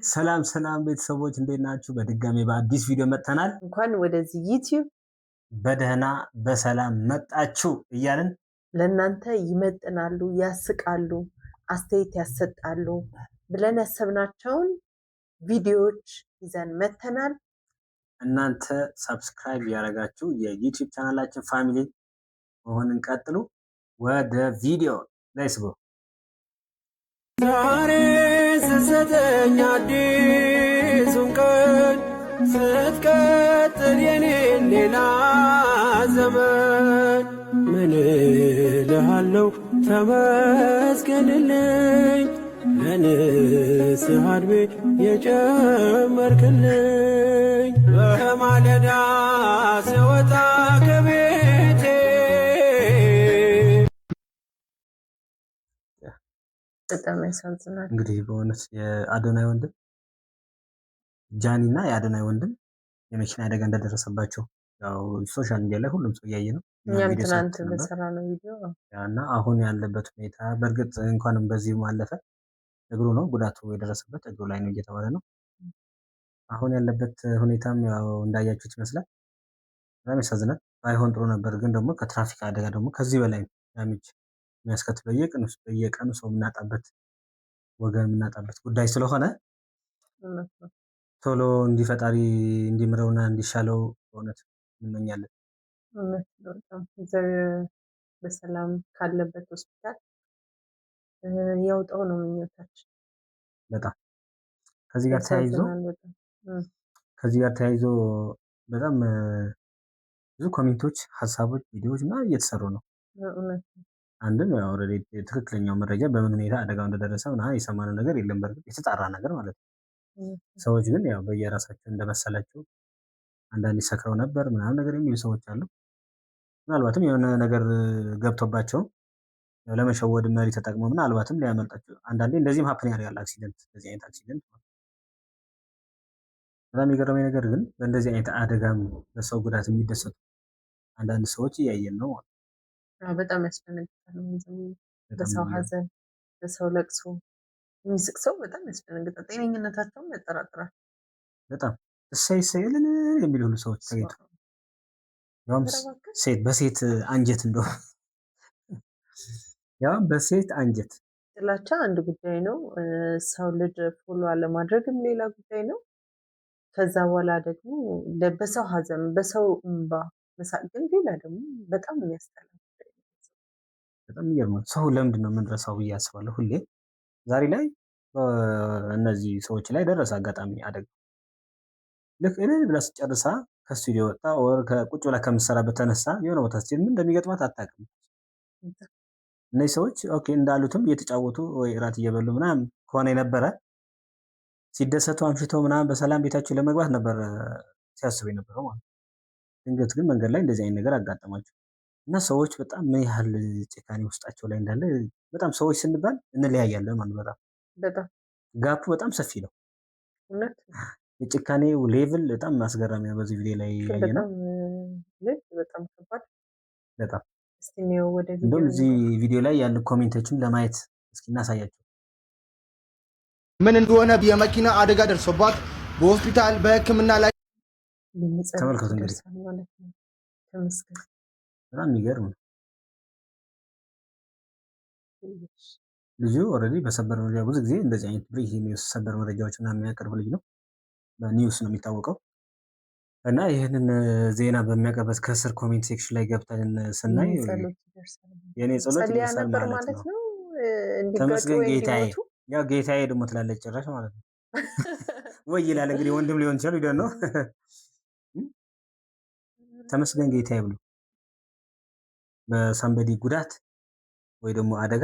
ሰላም ሰላም ቤተሰቦች እንዴት ናችሁ? በድጋሚ በአዲስ ቪዲዮ መጥተናል። እንኳን ወደዚህ ዩቲዩብ በደህና በሰላም መጣችሁ እያልን ለእናንተ ይመጥናሉ፣ ያስቃሉ፣ አስተያየት ያሰጣሉ ብለን ያሰብናቸውን ቪዲዮዎች ይዘን መጥተናል። እናንተ ሰብስክራይብ ያደረጋችሁ የዩቲዩብ ቻናላችን ፋሚሊ መሆንን ቀጥሉ። ወደ ቪዲዮ ሌትስ ጎ። ዛሬ ስትሰጠኝ አዲሱን ቀን ስትቀጥል የኔን ሌላ ዘመን ምን እልሃለሁ ተመስገንልኝ ለንስሐ ዕድሜ የጨመርክልኝ በማለዳ ስወጣ ከቤቴ በጣም ያሳዝናል። እንግዲህ በእውነት የአዶናይ ወንድም ጃኒ እና የአዶናይ ወንድም የመኪና አደጋ እንደደረሰባቸው ያው ሶሻል ሚዲያ ላይ ሁሉም ሰው እያየ ነው። እኛም ትናንት በሰራ ነው ቪዲዮ እና አሁን ያለበት ሁኔታ በእርግጥ እንኳንም በዚህ ማለፈ እግሩ ነው ጉዳቱ የደረሰበት እግሩ ላይ ነው እየተባለ ነው። አሁን ያለበት ሁኔታም ያው እንዳያችሁት ይመስላል። በጣም ያሳዝናል። ባይሆን ጥሩ ነበር፣ ግን ደግሞ ከትራፊክ አደጋ ደግሞ ከዚህ በላይ ዳሜጅ የሚያስከትል በየቀኑ ሰው የምናጣበት ወገን የምናጣበት ጉዳይ ስለሆነ ቶሎ እንዲፈጣሪ እንዲምረውና እንዲሻለው በእውነት እንመኛለን። በጣም እግዚአብሔር በሰላም ካለበት ሆስፒታል ያውጣው ነው ምኞታችን። በጣም ከዚህ ጋር ተያይዞ በጣም ብዙ ኮሜንቶች፣ ሀሳቦች፣ ቪዲዮዎች እና እየተሰሩ ነው። አንድም ያው ኦልሬዲ ትክክለኛው መረጃ በምን ሁኔታ አደጋው እንደደረሰ ምናምን የሰማነው ነገር የለም፣ በእርግጥ የተጣራ ነገር ማለት ነው። ሰዎች ግን ያው በየራሳቸው እንደመሰላቸው አንዳንድ ሰክረው ነበር ምናምን ነገር የሚሉ ሰዎች አሉ። ምናልባትም የሆነ ነገር ገብቶባቸው ለመሸወድ መሪ ተጠቅመው ምናልባትም ሊያመልጣቸው አንዳንዴ እንደዚህም ሀፕን ያደርጋል። አክሲደንት እንደዚህ አይነት አክሲደንት በጣም የገረመኝ ነገር ግን በእንደዚህ አይነት አደጋም በሰው ጉዳት የሚደሰቱ አንዳንድ ሰዎች እያየን ነው። በጣም ያስደነግጣል። በሰው ሀዘን፣ በሰው ለቅሶ የሚስቅ ሰው በጣም ያስደነግጣል። ጤነኝነታቸውም ያጠራጥራል። በጣም እሰይ እሰይ የሚሉ ሁሉ ሰዎች ተገኝተው ያውም በሴት አንጀት እንደው ያውም በሴት አንጀት። ጥላቻ አንድ ጉዳይ ነው። ሰው ልጅ ፎሎ አለማድረግም ሌላ ጉዳይ ነው። ከዛ በኋላ ደግሞ በሰው ሀዘን፣ በሰው እንባ መሳቅ ግን ሌላ ደግሞ በጣም የሚያስጠላ ጉዳይ ነው። በጣም ይገርማል። ሰው ለምንድን ነው የምንረሳው ብዬ አስባለሁ ሁሌ። ዛሬ ላይ እነዚህ ሰዎች ላይ ደረሰ አጋጣሚ አደጋ። ልክ እልል ብላ ስጨርሳ ከስቱዲዮ ወጣ ወር ከቁጭ ብላ ከምትሰራበት ተነሳ የሆነ ቦታ ስትሄድ ምን እንደሚገጥማት አታውቅም። እነዚህ ሰዎች ኦኬ እንዳሉትም እየተጫወቱ ወይ እራት እየበሉ ምናምን ከሆነ የነበረ ሲደሰቱ አምሽተው ምናምን በሰላም ቤታቸው ለመግባት ነበር ሲያስቡ የነበረው ማለት ነው። ድንገት ግን መንገድ ላይ እንደዚህ አይነት ነገር አጋጠማቸው እና ሰዎች በጣም ምን ያህል ጭካኔ ውስጣቸው ላይ እንዳለ በጣም ሰዎች ስንባል እንለያያለን ማለት በጣም ጋፑ በጣም ሰፊ ነው። የጭካኔው ሌቭል በጣም አስገራሚ ነው። በዚህ ቪዲዮ ላይ ያየነው በጣም ከባድ በጣም እንደውም እዚህ ቪዲዮ ላይ ያሉ ኮሜንቶችን ለማየት እስኪ እናሳያቸው። ምን እንደሆነ የመኪና አደጋ ደርሶባት በሆስፒታል በሕክምና ላይ ተመልከቱ። እንግዲህ በጣም የሚገርም ነው። ልጁ ኦልሬዲ በሰበር መረጃ ብዙ ጊዜ እንደዚህ አይነት ብሬኪንግ ኒውስ ሰበር መረጃዎች ምናምን የሚያቀርብ ልጅ ነው። በኒውስ ነው የሚታወቀው እና ይህንን ዜና በሚያቀርበት ከስር ኮሜንት ሴክሽን ላይ ገብተን ስናይ የኔ ጸሎት ይደርሳል ማለት ነው። ተመስገን ጌታዬ፣ ያው ጌታዬ ደግሞ ትላለች ጭራሽ ማለት ነው። ወይ ይላል እንግዲህ ወንድም ሊሆን ይችላል ይደን ነው። ተመስገን ጌታዬ ብሎ በሳምበዲ ጉዳት ወይ ደግሞ አደጋ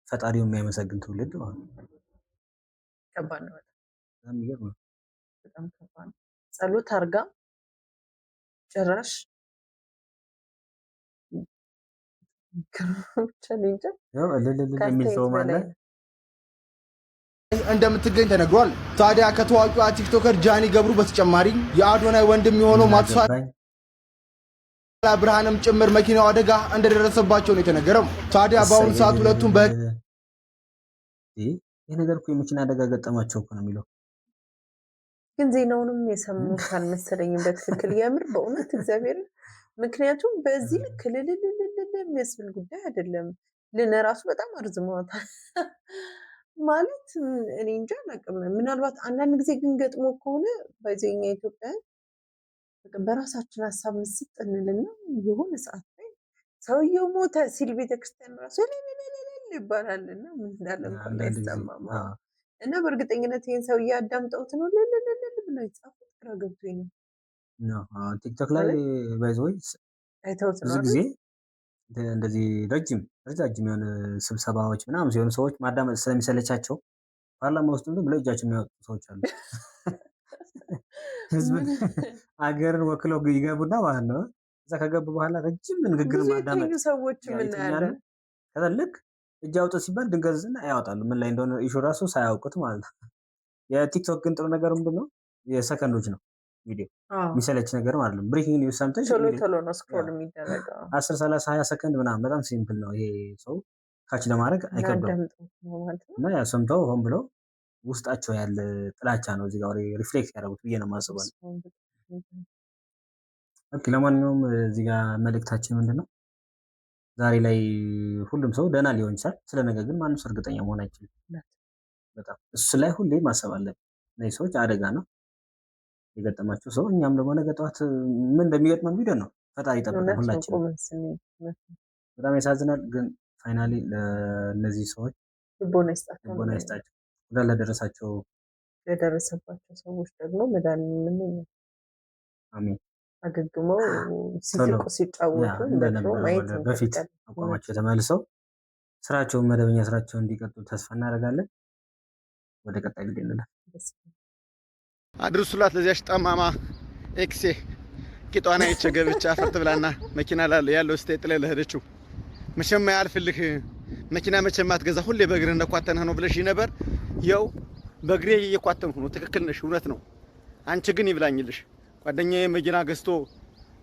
ፈጣሪው የሚያመሰግን ትውልድ ማለት ነው። ከባድ ነው። በጣም የሚገርም ነው። በጣም ከባድ ነው። ጸሎት አርጋ ጭራሽ የሚል ሰው ማለት እንደምትገኝ ተነግሯል። ታዲያ ከታዋቂዋ ቲክቶከር ጃኒ ገብሩ በተጨማሪ የአዶናይ ወንድም የሆነው ማቱሳላ ብርሃንም ጭምር መኪናው አደጋ እንደደረሰባቸው ነው የተነገረው። ታዲያ በአሁኑ ሰዓት ሁለቱም ይሄ ነገር እኮ የመኪና አደጋ ገጠማቸው እኮ ነው የሚለው። ግን ዜናውንም የሰሙት አልመሰለኝም በትክክል የምር በእውነት እግዚአብሔር። ምክንያቱም በዚህ ልክ ልልልልል የሚያስብል ጉዳይ አይደለም። ራሱ በጣም አርዝመዋታል ማለት እኔ እንጃ አላውቅም። ምናልባት አንዳንድ ጊዜ ግን ገጥሞ ከሆነ በዚህኛ ኢትዮጵያ በራሳችን ሀሳብ ምስጥ እንልና የሆነ ሰዓት ላይ ሰውየው ሞተ ሲል ቤተክርስቲያን ራሱ ይባላል እና ምን እንዳለ እንኳን አይሰማም። እና በእርግጠኝነት ይህን ሰውዬ አዳምጠውት ነው ልልልልል ብለው የጻፉት። ግራ ገብቶኝ ነው። ቲክቶክ ላይ ባይዘወይ አይተውት ብዙ ነው ጊዜ እንደዚህ ረጃጅም የሆነ ስብሰባዎች ምናምን ሲሆኑ ሰዎች ማዳመጥ ስለሚሰለቻቸው ፓርላማ ውስጥ ብለው እጃቸው የሚያወጡ ሰዎች አሉ። ህዝብን አገርን ወክለው ይገቡና ማለት ነው። እዛ ከገቡ በኋላ ረጅም ንግግር ማዳመጥ ሰዎች ምናያለን። ከዛ ልክ እጅ አውጡ ሲባል ድንገዝና ያወጣሉ። ምን ላይ እንደሆነ ኢሹ ራሱ ሳያውቁት ማለት ነው። የቲክቶክ ግን ጥሩ ነገር ምንድነው? የሰከንዶች ነው ቪዲዮ የሚሰለች ነገር ማለት ነው። ብሬኪንግ ኒውስ ሰምተሽ ቶሎ ነው ስክሮል የሚደረገው 10 30 20 ሰከንድ ምናምን በጣም ሲምፕል ነው። ይሄ ሰው ካች ለማድረግ አይከብደውም። እና ያ ሰምተው ሆን ብለው ውስጣቸው ያለ ጥላቻ ነው እዚህ ጋር ሪፍሌክት ያደረጉት ብዬ ነው የማስበው። ኦኬ ለማንኛውም እዚህ ጋር መልእክታችን ምንድነው? ዛሬ ላይ ሁሉም ሰው ደህና ሊሆን ይችላል። ስለ ነገ ግን ማንም ሰው እርግጠኛ መሆን አይችልም። በጣም እሱ ላይ ሁሌ ማሰብ አለብን። እነዚህ ሰዎች አደጋ ነው የገጠማቸው ሰው፣ እኛም ደግሞ ነገ ጠዋት ምን እንደሚገጥመን ቪዲዮ ነው። ፈጣሪ ይጠብቀን ሁላችንም። በጣም ያሳዝናል። ግን ፋይናሊ ለእነዚህ ሰዎች ልቦና ይስጣቸው። ለደረሰባቸው ሰዎች ደግሞ መድኃኒዓለም አሜን አገግመው ሲስቁ ሲጫወቱ እንደነበረ ማየት በፊት አቋማቸው ተመልሰው ስራቸውን መደበኛ ስራቸውን እንዲቀጥሉ ተስፋ እናደርጋለን። ወደ ቀጣይ ቪዲዮ እንላለን። አድርሱላት ለዚያሽ ጠማማ ኤክሴ ቂጧና ይቸገብቻ ፈርጥ ብላና መኪና ያለው ስቴት ላይ ለሄደችው መቼም ያልፍልህ መኪና መቼም አትገዛ ሁሌ በእግር እንደኳተነህ ነው ብለሽ ነበር። ያው በእግሬ እየኳተንኩ ነው። ትክክል ነሽ፣ እውነት ነው። አንቺ ግን ይብላኝልሽ ጓደኛዬ መኪና ገዝቶ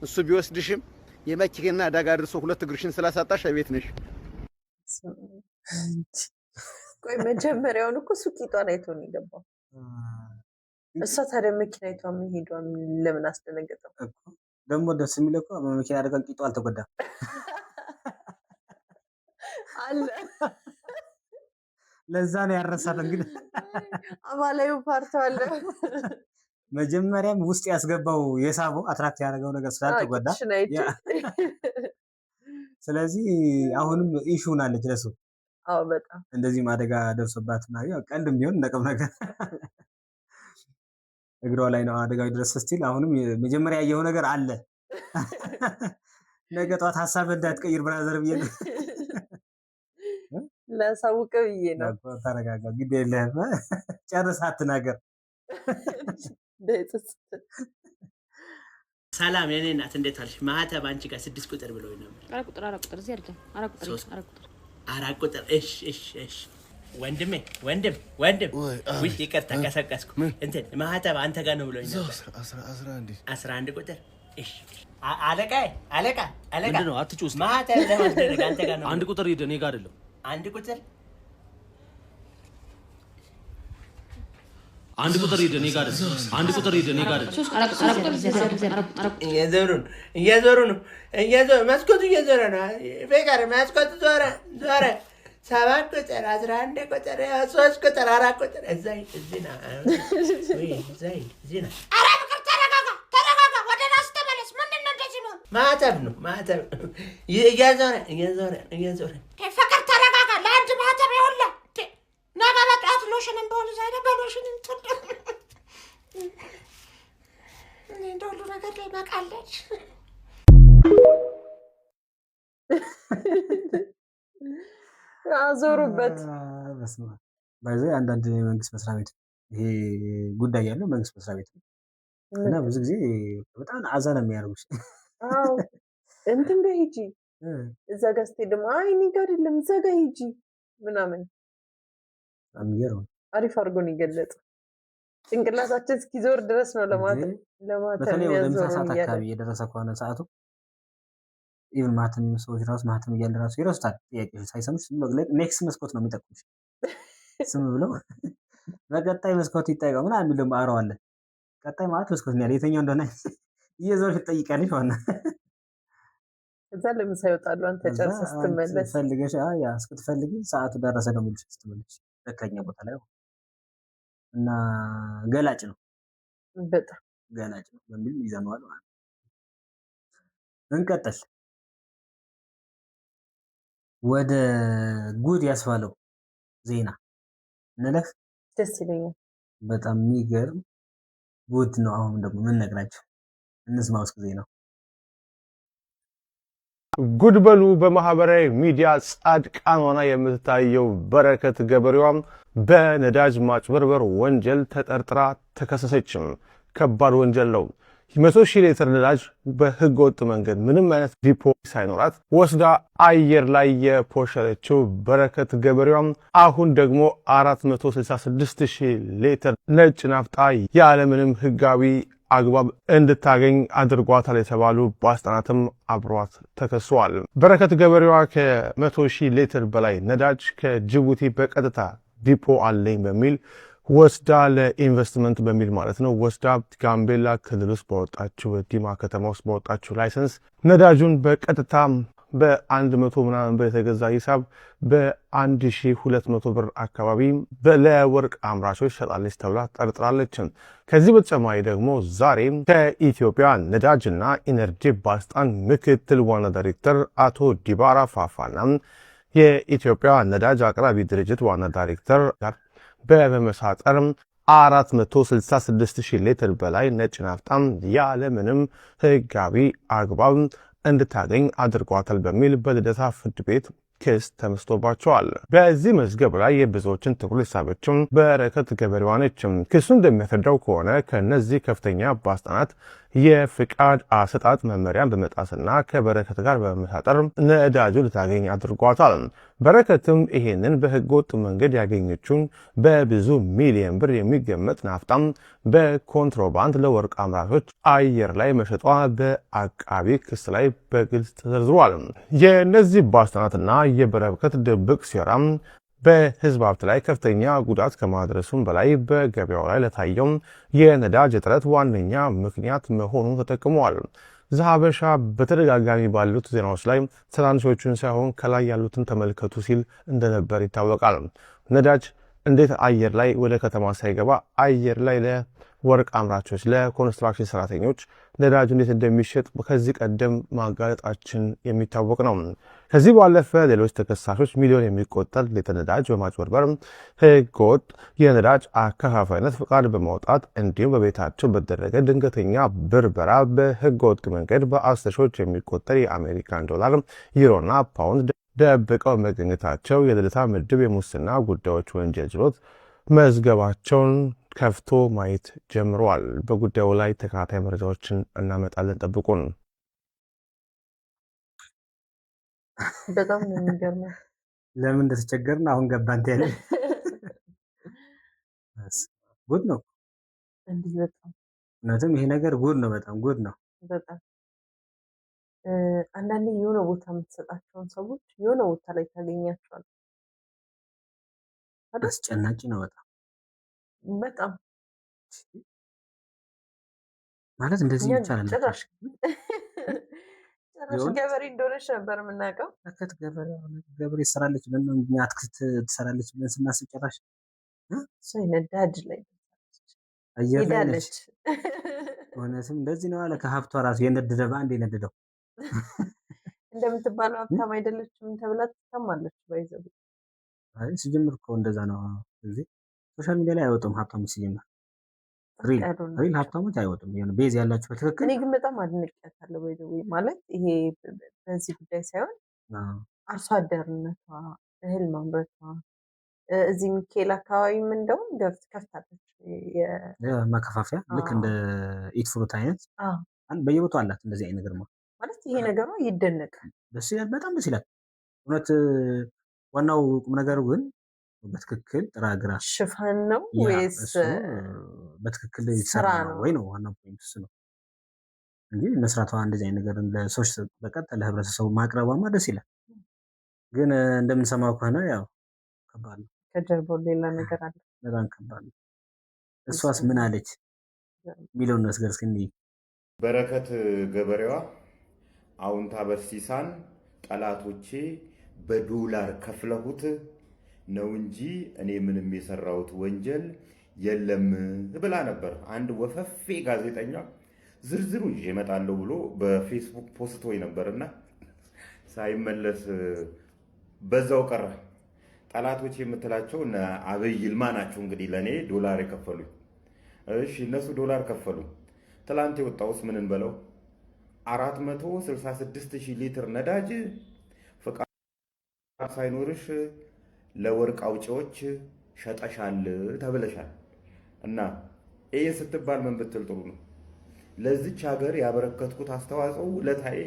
እሱ ቢወስድሽም የመኪና አደጋ አድርሶ ሁለት እግርሽን ስላሳጣሽ ቤት ነሽ። ቆይ መጀመሪያውን እኮ እሱ ቂጧን አይቶ ነው የገባው። እሷ ታዲያ መኪና አይቷ መሄዷን ለምን አስደነገጠው? ደግሞ ደስ የሚለው እኮ በመኪና አደጋ ቂጧ አልተጎዳም አለ። ለዛ ነው ያረሳት። እንግዲህ አማላዩ ፓርት አለ። መጀመሪያም ውስጥ ያስገባው የሳቦ አትራክት ያደረገው ነገር ስላልተጎዳ ስለዚህ አሁንም ኢሹ ናለች ለሱ። አዎ በጣም እንደዚህም አደጋ ደርሶባት ነው። ያው ቀልድም ቢሆን ነቀም ነገር እግሯ ላይ ነው አደጋው ድረስ ስቲል አሁንም መጀመሪያ ያየው ነገር አለ። ነገ ጧት ሀሳብ እንዳትቀይር ብራዘር ብዬ ነው ላሳውቅ ብዬ ነው። ተረጋጋ፣ ግድ የለህም ጨርስ አትናገር። ሰላም የኔ እናት እንዴት አልሽ? ማህተብ አንቺ ጋር 6 ቁጥር ብሎኝ ነበር። 4 ቁጥር እዚህ አይደለም። 4 ቁጥር እሺ ወንድም ውይ ይቅርታ ቀሰቀስኩ። እንትን ማህተብ አንተ ጋር ነው ብሎኝ ነበር። 11 ቁጥር እሺ አለቃ ምንድን ነው አትጩስ። ማህተብ ለማስደረግ አንተ ጋር ነው። 1 ቁጥር ሂድ፣ እኔ ጋር አይደለም። 1 ቁጥር ሂድ፣ እኔ ጋር አይደለም። 1 ቁጥር ሂድ፣ እኔ ጋር አይደለም። እየዞሩ ነው። መስኮቱ እየዞረ ነው። ፍቅር መስኮቱ ዞረ። 7 ቁጥር 11 ቁጥር 3 ቁጥር 4 ቁጥር እዚህ ነው። ኧረ ፍቅር ተረጋጋ። ወደ ራስ ተመለስ። ምንድን ነው እንደዚህ ነው? ማህተብ ነው እየዞረ ፍቅር ተረጋጋ። ለአንድ ማህተብ ይኸውልህ ነገ በጠዋት ሎሽንን በሆኑ ዛሬ በሎሽን እንትን እንደ ሁሉ ነገር ላይ በቃለች። አዞሩበት። ባይዘ አንዳንድ የመንግስት መስሪያ ቤት ይሄ ጉዳይ ያለው መንግስት መስሪያ ቤት ነው እና ብዙ ጊዜ በጣም አዛ ነው የሚያደርጉሽ። አዎ እንትን ጋር ሂጂ፣ እዛ ጋር ስትሄድ ደግሞ አይ እኔ ጋር አይደለም እዛ ጋር ሂጂ ምናምን አሪፍ አድርጎን ይገለጥ። ጭንቅላታችን እስኪዞር ድረስ ነው ለማተም በተለይ ወደ ምሳ ሰዓት አካባቢ የደረሰ ከሆነ ሰዓቱ ኢቭን ማተም ሰዎች ራሱ ማተም እያለ ራሱ ይረሱታል። ጥያቄ ሳይሰሙሽ ኔክስት መስኮት ነው የሚጠቁምሽ። ስም ብለው በቀጣይ መስኮት ይጠይቀው ምናምን የሚል ደግሞ አረው አለ። ቀጣይ ማለት መስኮት ነው ያለ የትኛው እንደሆነ እየዞርሽ ትጠይቂያለሽ ማለት ነው። ከዛ ለምሳ ይወጣሉ። አንተ ከዛ ጨርሰህ ስትመለስ ፈልገሽ ያ እስክትፈልጊ ሰዓቱ ደረሰ ነው የሚልሽ ስትመለሽ ትክክለኛ ቦታ ላይ እና ገላጭ ነው በጣም ገላጭ ነው በሚል ይዘነዋል ማለት ነው። እንቀጥል። ወደ ጉድ ያስባለው ዜና እንለፍ። ደስ ይለኛል። በጣም የሚገርም ጉድ ነው። አሁን ደግሞ ምን ነግራችሁ እንስማው እስከ ዜናው። ጉድ በሉ። በማህበራዊ ሚዲያ ጻድቃን ሆና የምትታየው በረከት ገበሬዋም በነዳጅ ማጭበርበር ወንጀል ተጠርጥራ ተከሰሰችም። ከባድ ወንጀል ነው። 100,000 ሊትር ነዳጅ በህገ ወጥ መንገድ ምንም አይነት ዲፖ ሳይኖራት ወስዳ አየር ላይ የፖሸረችው በረከት ገበሬዋም አሁን ደግሞ 466,000 ሊትር ነጭ ናፍጣ ያለምንም ህጋዊ አግባብ እንድታገኝ አድርጓታል የተባሉ ባለስልጣናትም አብሯት ተከሰዋል። በረከት ገበሬዋ ከ100,000 ሊትር በላይ ነዳጅ ከጅቡቲ በቀጥታ ዲፖ አለኝ በሚል ወስዳ ለኢንቨስትመንት በሚል ማለት ነው ወስዳ ጋምቤላ ክልል ውስጥ በወጣችው ዲማ ከተማ ውስጥ በወጣችው ላይሰንስ ነዳጁን በቀጥታ በ100 ምናምን ብር የተገዛ ሂሳብ በ1,200 ብር አካባቢ ለወርቅ አምራቾች ሸጣለች ተብላ ጠርጥራለች። ከዚህ በተጨማሪ ደግሞ ዛሬም ከኢትዮጵያ ነዳጅና ኢነርጂ ባለስልጣን ምክትል ዋና ዳይሬክተር አቶ ዲባራ ፋፋና የኢትዮጵያ ነዳጅ አቅራቢ ድርጅት ዋና ዳይሬክተር ጋር በመመሳጠር 466,000 ሊትር በላይ ነጭ ናፍጣም ያለምንም ህጋዊ አግባብ እንድታገኝ አድርጓታል በሚል በልደታ ፍርድ ቤት ክስ ተመስርቶባቸዋል። በዚህ መዝገብ ላይ የብዙዎችን ትኩረት ሳበችው በረከት ገበሬዋ ነች። ክሱ እንደሚያስረዳው ከሆነ ከነዚህ ከፍተኛ ባለስልጣናት የፍቃድ አሰጣጥ መመሪያን በመጣስና ከበረከት ጋር በመመሳጠር ነዳጁ ልታገኝ አድርጓታል። በረከትም ይሄንን በህገወጥ መንገድ ያገኘችውን በብዙ ሚሊዮን ብር የሚገመት ናፍጣም በኮንትሮባንድ ለወርቅ አምራቾች አየር ላይ መሸጧ በአቃቢ ክስ ላይ በግልጽ ተዘርዝሯል። የእነዚህ ባለስልጣናትና የበረከት ድብቅ ሴራም በህዝብ ሀብት ላይ ከፍተኛ ጉዳት ከማድረሱም በላይ በገበያው ላይ ለታየው የነዳጅ እጥረት ዋነኛ ምክንያት መሆኑን ተጠቅመዋል። ዘሀበሻ በተደጋጋሚ ባሉት ዜናዎች ላይ ትናንሾቹን ሳይሆን ከላይ ያሉትን ተመልከቱ ሲል እንደነበር ይታወቃል። ነዳጅ እንዴት አየር ላይ ወደ ከተማ ሳይገባ አየር ላይ ለወርቅ አምራቾች፣ ለኮንስትራክሽን ሰራተኞች ነዳጅ እንዴት እንደሚሸጥ ከዚህ ቀደም ማጋለጣችን የሚታወቅ ነው። ከዚህ ባለፈ ሌሎች ተከሳሾች ሚሊዮን የሚቆጠር ሊትር ነዳጅ በማጭበርበር ህገወጥ የነዳጅ አከፋፋይነት ፍቃድ በማውጣት እንዲሁም በቤታቸው በተደረገ ድንገተኛ ብርበራ በህገወጥ መንገድ በ10 ሺዎች የሚቆጠር የአሜሪካን ዶላር፣ ዩሮና ፓውንድ ደብቀው መገኘታቸው የልደታ ምድብ የሙስና ጉዳዮች ወንጀል ችሎት መዝገባቸውን ከፍቶ ማየት ጀምረዋል። በጉዳዩ ላይ ተከታታይ መረጃዎችን እናመጣለን፣ ጠብቁን። በጣም ነው የሚገርመው። ለምን እንደተቸገርን አሁን ገባን ያለ ጉድ ነው። እንዲህ በጣም እውነትም ይሄ ነገር ጉድ ነው፣ በጣም ጉድ ነው። በጣም አንዳንዴ የሆነ ቦታ የምትሰጣቸውን ሰዎች የሆነ ቦታ ላይ ታገኛቸዋል። አስጨናቂ ነው በጣም በጣም ማለት እንደዚህ ይቻላል። ጭራሽ ገበሬ እንደሆነች ነበር የምናውቀው። በረከት ገበሬ ትሰራለች ብለን ነው እኛ አትክልት ትሰራለች ብለን ስናስብ ጭራሽ እሷ ነዳጅ ላይ አየር ላይ ነች። ሄዳለች። እውነትም እንደዚህ ነው አለ። ከሀብቷ ራሱ የነደደ በአንድ የነደደው እንደምትባለው ሀብታም አይደለችም ተብላ ትሰማለች። ባይዘው አይ ሲጀምር እኮ እንደዛ ነው። እዚህ ሶሻል ሚዲያ ላይ አይወጡም ሀብታሞች ሲጀምር ሪል ሀብታሞች አይወጡም። የሆነ ቤዝ ያላቸው በትክክል እኔ ግን በጣም አድንቄያታለሁ። ባይዘው ማለት ይሄ በዚህ ጉዳይ ሳይሆን አርሶ አደርነቷ፣ እህል ማምረቷ እዚህ ሚካኤል አካባቢም እንደውም ከፍታለች ማከፋፈያ ልክ እንደ ኢት ፍሩት አይነት በየቦታው አላት። እንደዚህ አይነት ነገር ማለት ይሄ ነገሯ ይደነቃል። ደስ ይላል፣ በጣም ደስ ይላል። እውነት ዋናው ቁም ነገሩ ግን በትክክል ጥራ ግራ ሽፋን ነው ወይስ በትክክል ይሰራ ነው ወይ ነው ዋናው ፖይንት እሱ ነው እንጂ መስራቷ እንደዚህ አይነት ነገር ለሰዎች በቀጥታ ለህብረተሰቡ ማቅረቧማ ደስ ይላል። ግን እንደምንሰማው ከሆነ ያው ከባድ ነው። ከጀርባው ሌላ ነገር አለ። በጣም ከባድ ነው። እሷስ ምን አለች የሚለውን ነገር እስኪ እንይ። በረከት ገበሬዋ አውንታ በርሲሳን ጠላቶቼ በዶላር ከፍለሁት ነው እንጂ እኔ ምንም የሰራሁት ወንጀል የለም ብላ ነበር። አንድ ወፈፌ ጋዜጠኛ ዝርዝሩ ይዤ እመጣለሁ ብሎ በፌስቡክ ፖስቶ ነበርና ሳይመለስ በዛው ቀረ። ጠላቶች የምትላቸው እነ አብይ ይልማ ናቸው እንግዲህ ለእኔ ዶላር የከፈሉኝ። እሺ እነሱ ዶላር ከፈሉ። ትላንት የወጣውስ ምን እንበለው 466,000 ሊትር ነዳጅ ፍቃድ ሳይኖርሽ ለወርቅ አውጪዎች ሸጠሻል ተብለሻል። እና ይህ ስትባል ምን ብትል ጥሩ ነው? ለዚች ሀገር ያበረከትኩት አስተዋጽኦ ለታዬ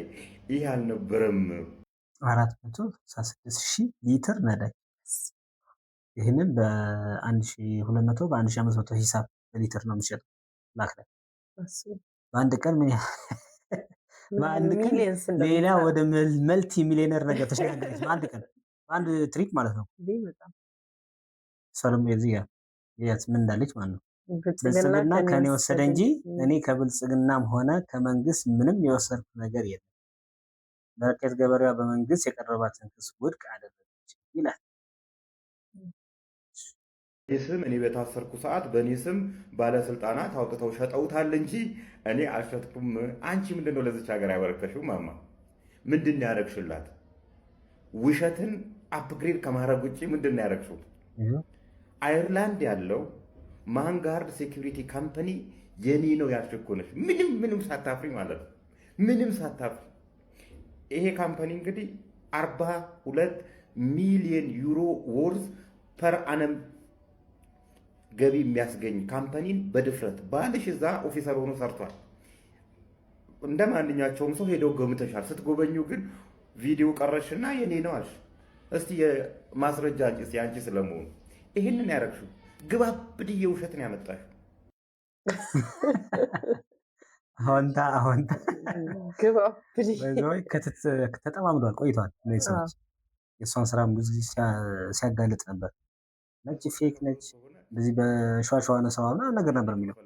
ይህ አልነበረም። 466,000 ሊትር ነዳጅ ይህንን በ1200 በ1500 ሂሳብ በሊትር ነው የሚሸጠው። ላክ ላይ በአንድ ቀን ምን በአንድ ቀን ሌላ ወደ መልቲ ሚሊዮነር ነገር ተሸጋገረች። በአንድ ቀን በአንድ ትሪፕ ማለት ነው። ሰሎም የዚህ ምን እንዳለች ማለት ነው። ብልጽግና ከኔ ወሰደ እንጂ እኔ ከብልጽግናም ሆነ ከመንግስት ምንም የወሰድኩት ነገር የለም። በረከት ገበሬዋ በመንግስት የቀረባትን ክስ ውድቅ አደረገች ይላል። ስም እኔ በታሰርኩ ሰዓት በእኔ ስም ባለስልጣናት አውጥተው ሸጠውታል እንጂ እኔ አልሸጥኩም። አንቺ ምንድነው ለዚች ሀገር ያበረከሽው? ማማ ምንድን ያደረግሽላት? ውሸትን አፕግሬድ ከማድረግ ውጭ ምንድን ያደረግሽው? አየርላንድ ያለው ማንጋርድ ሴኩሪቲ ካምፓኒ የኔ ነው ያልሽኮነሽ ምንም ሳታፍሪ ማለት ነው። ምንም ሳታፍሪ ይሄ ካምፓኒ እንግዲህ 42 ሚሊዮን ዩሮ ወርዝ ፐር አነም ገቢ የሚያስገኝ ካምፓኒን በድፍረት ባልሽ እዛ ኦፊሰር ሆኖ ሰርቷል። እንደ ማንኛቸውም ሰው ሄደው ገምተሻል። ስትጎበኙ ግን ቪዲዮ ቀረሽና የኔ ነው አልሽ። እስቲ ማስረጃ አንቺ አንቺ ስለመሆኑ ይሄንን ያረግሽው ግባብድዬ ውሸትን ያመጣሽው አሁንታ ተጠማምዷል ቆይቷል። እነዚህ ሰዎች የእሷን ስራ ብዙ ጊዜ ሲያጋልጥ ነበር። ነጭ ፌክ ነች እንደዚህ በሸዋሸዋ ነው ምናምን ነገር ነበር የሚለው።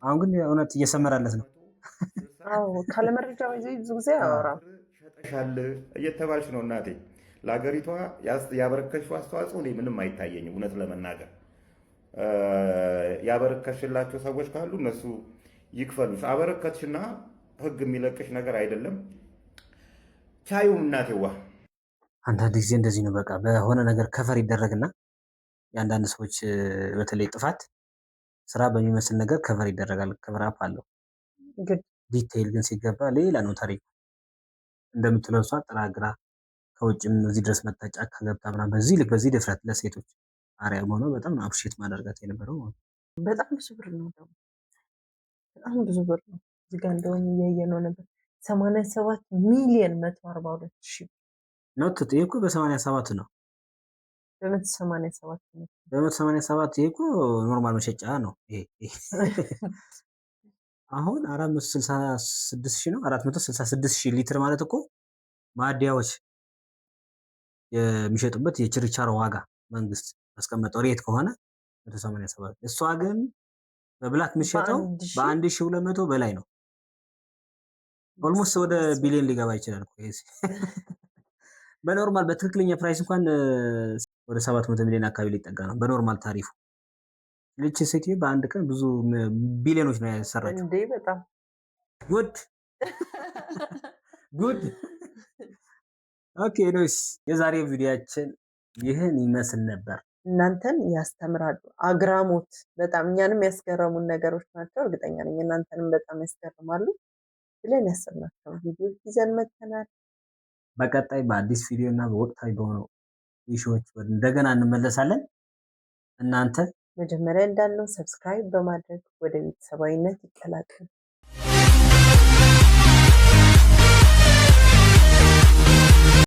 አሁን ግን እውነት እየሰመራለት ነው። ካለመረጃ ብዙ ጊዜ አያወራም። ሸጠሻል እየተባልሽ ነው እናቴ። ለሀገሪቷ ያበረከሽው አስተዋጽኦ እኔ ምንም አይታየኝም። እውነት ለመናገር ያበረከሽላቸው ሰዎች ካሉ እነሱ ይክፈሉሽ። አበረከትሽና ህግ የሚለቅሽ ነገር አይደለም። ቻዩ እናቴዋ። አንዳንድ ጊዜ እንደዚህ ነው። በቃ በሆነ ነገር ከፈር ይደረግና የአንዳንድ ሰዎች በተለይ ጥፋት ስራ በሚመስል ነገር ከቨር ይደረጋል። ከቨር አፕ አለው። ዲቴይል ግን ሲገባ ሌላ ነው ታሪኩ። እንደምትለው እሷ ጥራግራ ከውጭም እዚህ ድረስ መጣ ጫካ ገብታ ምናምን በዚህ ድፍረት ለሴቶች አሪያ ሆኖ በጣም አፕሪሼት ማድረጋት የነበረው በጣም ብዙ ብር ነው። በጣም ብዙ ብር ነው። እዚህ ጋር እንደውም እያየነው ነበር 87 ሚሊዮን 142 ሺህ ነው። ይሄ እኮ በ87 ነው። በ187 ይሄ እኮ ኖርማል መሸጫ ነው። ይሄ አሁን 466,000 ነው። 466,000 ሊትር ማለት እኮ ማዲያዎች የሚሸጡበት የችርቻሮ ዋጋ መንግስት ያስቀመጠው ሬት ከሆነ 187። እሷ ግን በብላክ የሚሸጠው በ1200 በላይ ነው። ኦልሞስት ወደ ቢሊዮን ሊገባ ይችላል እኮ ይሄ። በኖርማል በትክክለኛ ፕራይስ እንኳን ወደ 700 ሚሊዮን አካባቢ ሊጠጋ ነው በኖርማል ታሪፉ። ልጅ ሴትዮ በአንድ ቀን ብዙ ቢሊዮኖች ነው ያሰራችው። እንዴ በጣም ጉድ። ኦኬ ኖይስ፣ የዛሬው ቪዲዮአችን ይህን ይመስል ነበር። እናንተን ያስተምራሉ። አግራሞት በጣም እኛንም ያስገረሙን ነገሮች ናቸው። እርግጠኛ ነኝ እናንተንም በጣም ያስገርማሉ ብለን ያሰብናቸው ቪዲዮዎች ይዘን መጥተናል። በቀጣይ በአዲስ ቪዲዮ እና በወቅታዊ በሆኑ ኢሹዎች እንደገና እንመለሳለን። እናንተ መጀመሪያ እንዳለው ሰብስክራይብ በማድረግ ወደ ቤተሰባዊነት ይቀላቀሉ።